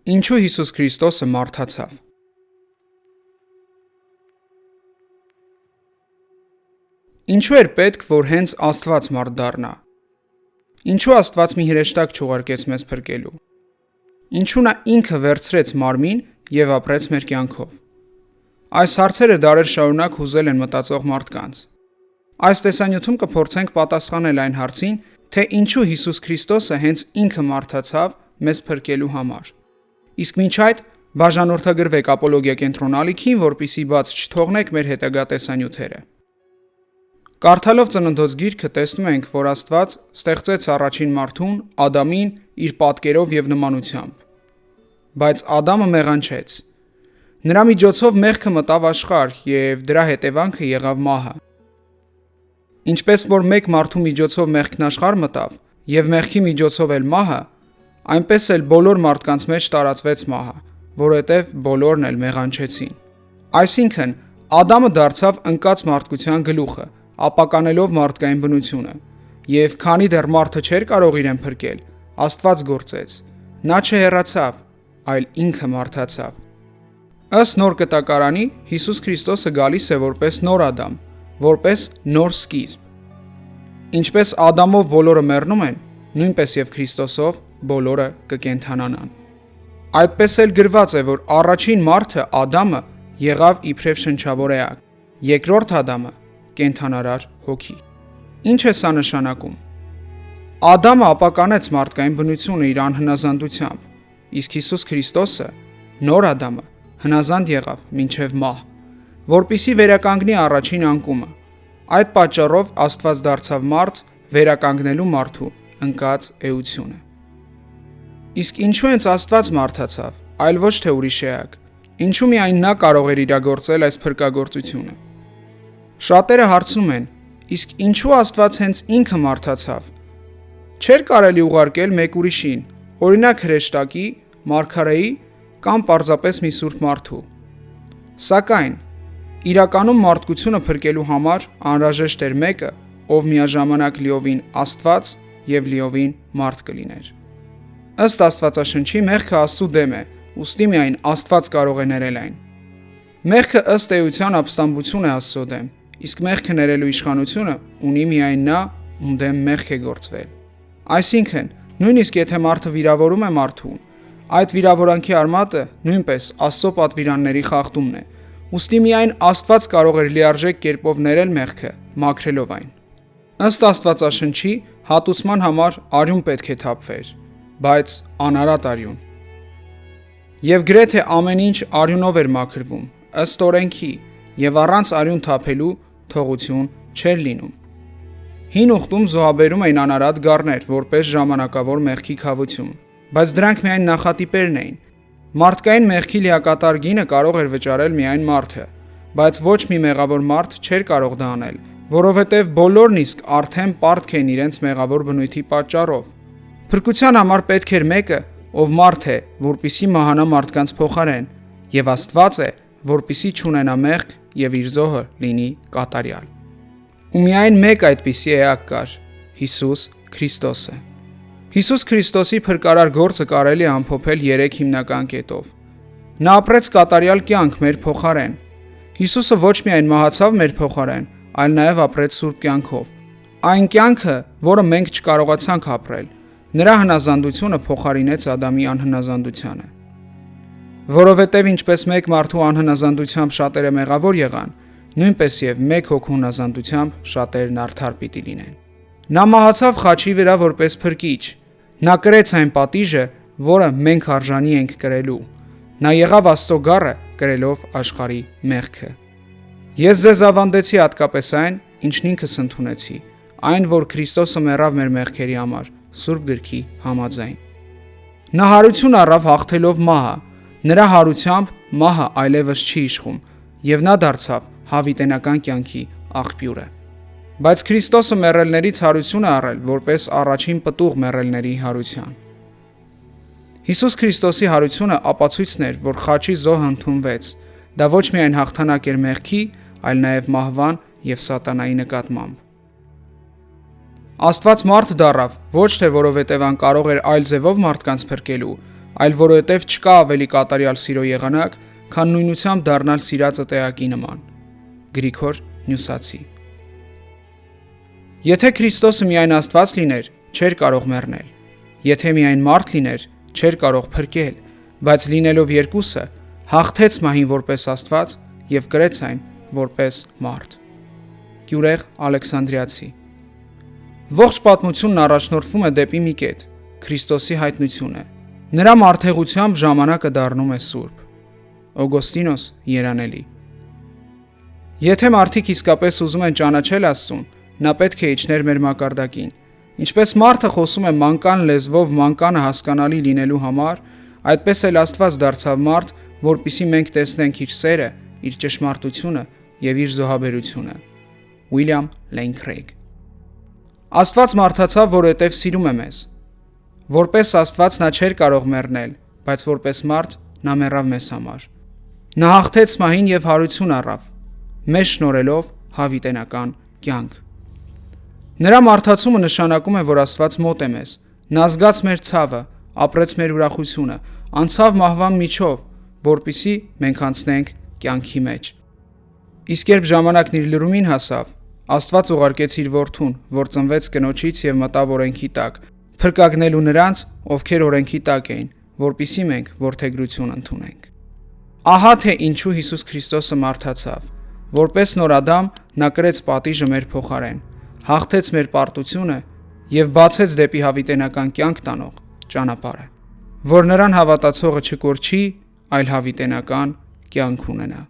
Ինչու Հիսուս Քրիստոսը մարդացավ։ Ինչու էր պետք, որ հենց Աստված մարդ դառնա։ Ինչու Աստված մի հրեշտակ չուղարկեց մեզ փրկելու։ Ինչու նա ինքը վերցրեց մարմին եւ ապրեց մեր կյանքով։ Այս հարցերը դարեր շարունակ հուզել են մտածող մարդկանց։ Այս տեսանյութում կփորձենք պատասխանել այն հարցին, թե ինչու Հիսուս Քրիստոսը հենց ինքը մարդացավ մեզ փրկելու համար։ Իսկ մինչ այդ բաժանորդագրվեք ապոլոգիա կենտրոնալիքին, որպիսի բաց չթողնեք մեր հետագա տեսանյութերը։ Կարդալով Ծննդոց գիրքը տեսնում ենք, որ Աստված ստեղծեց առաջին մարդուն, Ադամին, իր պատկերով եւ նմանությամբ։ Բայց Ադամը մեղանչեց։ Նրա միջոցով մեղքը մտավ աշխարհ եւ դրա հետևանքը եղավ մահը։ Ինչպես որ մեկ մարդու միջոցով մեղքն աշխարհ մտավ եւ մեղքի միջոցով էլ մահը, այնպես էլ բոլոր մարդկանց մեջ տարածվեց մահը, որովհետև բոլորն էլ մեղանչեցին։ Այսինքն, Ադամը դարձավ ընկած մարդկության գլուխը, ապականելով մարդկային բնությունը, եւ քանի դեռ մարդը չէր կարող իրեն փրկել, Աստված գործեց։ Նա չհեռացավ, այլ ինքը մարդացավ։ Ըստ նոր կտակարանի, Հիսուս Քրիստոսը գալիս է որպես նոր Ադամ, որպես նոր սկիզբ։ Ինչպես Ադամով բոլորը մեռնում են, նույնպես եւ Քրիստոսով բոլորը կկենդանանան։ Այդպես էլ գրված է, որ առաջին մարդը Ադամը եղավ իբրև շնչավոր էակ, երկրորդ Ադամը կենդանարար հոգի։ Ինչ է սա նշանակում։ Ադամը ապականեց մարդկային բնությունը իր անհնազանդությամբ, իսկ Հիսուս Քրիստոսը, նոր Ադամը, հնազանդ եղավ մինչև մահ, որպիսի վերականգնի առաջին անկումը։ Այդ պատճառով Աստված դարձավ մարդ, վերականգնելու մարդու ընկած էությունը։ Իսկ ինչու հենց Աստված մարդացավ, այլ ոչ թե ուրիշ էակ։ Ինչու միայն նա կարող էր իրագործել այս փրկagorցությունը։ Շատերը հարցնում են, իսկ ինչու Աստված հենց ինքը մարդացավ։ Չէր կարելի ուղարկել մեկ ուրիշին, օրինակ հրեշտակի, մարգարեի կամ պարզապես մի սուրբ մարդու։ Սակայն իրականում մարդկությունը փրկելու համար անհրաժեշտ էր մեկը, ով միաժամանակ լիովին Աստված եւ լիովին մարդ կլիներ։ Ըստ Աստվածաշնչի մեղքը Աստծո դեմ է, ուստի միայն Աստված կարող է ներել այն։ Մեղքը ըստ էության ապստամբություն է Աստծո դեմ, իսկ մեղքը ներելու իշխանությունը ունի միայն նա, ում դեմ մեղք է գործվել։ Այսինքն, նույնիսկ եթե մարդը վիրավորում է մարդուն, այդ վիրավորանքի արմատը նույնպես Աստծո պատվիրանների խախտումն է, ուստի միայն Աստված կարող էր լիարժեք կերպով ներել մեղքը, մաքրելով այն։ Ըստ Աստվածաշնչի, հատուցման համար արյուն պետք է թափվեր, բայց անարատ արյուն։ Եվ գրեթե ամեն ինչ արյունով էր մաքրվում, ըստ օրենքի, եւ առանց արյուն թափելու թողություն չէր լինում։ Հին ուխտում զոհաբերում էին անարատ գառներ, որպես ժամանակավոր մեղքի քավություն, բայց դրանք միայն նախատիպերն էին։ Մարդկային մեղքի լիակատար գինը կարող էր վճարել միայն մարդը, բայց ոչ մի մեղավոր մարդ չէր կարող դա անել, որովհետև բոլորն իսկ արդեն պարտք էին իրենց մեղավոր բնույթի պատճառով։ Փրկության համար պետք էր մեկը, ով մարդ է, որպիսի մահանա մարդկանց փոխարեն, եւ Աստված է, որպիսի չունենա մեղք եւ իր զոհը լինի կատարյալ։ Ու միայն մեկ այդպիսի էակ կար՝ Հիսուս Քրիստոսը։ Հիսուս Քրիստոսի փրկարար գործը կարելի է ամփոփել 3 հիմնական կետով։ Նա ապրեց կատարյալ կյանք մեր փոխարեն։ Հիսուսը ոչ միայն մահացավ մեր փոխարեն, այլ նաև ապրեց սուրբ կյանքով։ Այն կյանքը, որը մենք չկարողացանք ապրել, նրա հնազանդությունը փոխարինեց Ադամի անհնազանդությանը։ Որովհետև ինչպես մեկ մարդու անհնազանդությամբ շատերը մեղավոր եղան, նույնպես եւ մեկ հոգու հնազանդությամբ շատերն արդար պիտի լինեն։ Նա մահացավ խաչի վրա որպես փրկիչ։ Նա կրեց այն պատիժը, որը մենք արժանի ենք կրելու։ Նա եղավ Աստծո գառը, կրելով աշխարհի մեղքը։ Ես ձեզ ավանդեցի հատկապես այն, ինչն ինքս ընդունեցի, այն, որ Քրիստոսը մեռավ մեր մեղքերի համար, Սուրբ գրքի համաձայն։ Նա հարություն առավ հաղթելով մահը, նրա հարությամբ մահը այլևս չի իշխում, եւ նա դարձավ հավիտենական կյանքի աղբյուրը։ Բայց Քրիստոսը մեռելներից հարություն է առել, որպես առաջին պտուղ մեռելների հարության։ Հիսուս Քրիստոսի հարությունը ապացույցն էր, որ խաչի զոհը ընդունվեց։ Դա ոչ միայն հաղթանակ էր մեղքի, այլ նաև մահվան եւ սատանայի նկատմամբ։ Աստված մարդ դառավ, ոչ թե որովհետև ան կարող էր այլ ձևով մարդկանց փրկելու, այլ որովհետև չկա ավելի կատարյալ սիրո եղանակ, քան նույնությամբ դառնալ սիրածը տեղակի նման։ Գրիգոր Նյուսացի։ Եթե Քրիստոսը միայն Աստված լիներ, չէր կարող մեռնել։ Եթե միայն մարդ լիներ, չէր կարող փրկել, բայց լինելով երկուսը, հաղթեց մահին որպես Աստված եւ կրեց այն որպես մարդ։ Գյուրեղ Ալեքսանդրիացի։ Ողջ պատմությունն առաջնորդվում է դեպի մի կետ՝ Քրիստոսի հայտնությունը։ Նրա մարդեղությամբ ժամանակը դառնում է սուրբ։ Օգոստինոս Երանելի։ Եթե մարդիկ իսկապես ուզում են ճանաչել Աստծուն, նա պետք է իջներ մեր մակարդակին։ Ինչպես մարդը խոսում է մանկան լեզվով մանկանը հասկանալի լինելու համար, այդպես էլ Աստված դարձավ մարդ, որպեսզի մենք տեսնենք իր սերը, իր ճշմարտությունը եւ իր զոհաբերությունը։ Ուիլյամ Լեյն Քրեյգ։ Աստված մարդացավ, որովհետև սիրում է մեզ։ Որպես Աստված նա չէր կարող մեռնել, բայց որպես մարդ նա մեռավ մեզ համար։ Նա հաղթեց մահին եւ հարություն առավ, մեզ շնորհելով հավիտենական կյանք։ Նրա մարդացումը նշանակում է, որ Աստված մոտ է մեզ։ Նա զգաց մեր ցավը, ապրեց մեր ուրախությունը, անցավ մահվան միջով, որպեսզի մենք անցնենք կյանքի մեջ։ Իսկ երբ ժամանակն իր լրումին հասավ, Աստված ուղարկեց իր որդուն, որ ծնվեց կնոջից եւ մտավ օրենքի տակ, փրկագնելու նրանց, ովքեր օրենքի տակ էին, որպեսզի մենք որդեգրություն ընդունենք։ Ահա թե ինչու Հիսուս Քրիստոսը մարդացավ։ Որպես նոր Ադամ նա կրեց պատիժը մեր փոխարեն, հաղթեց մեր պարտությունը եւ բացեց դեպի հավիտենական կյանք տանող ճանապարհը, որ նրան հավատացողը չկորչի, այլ հավիտենական կյանք ունենա։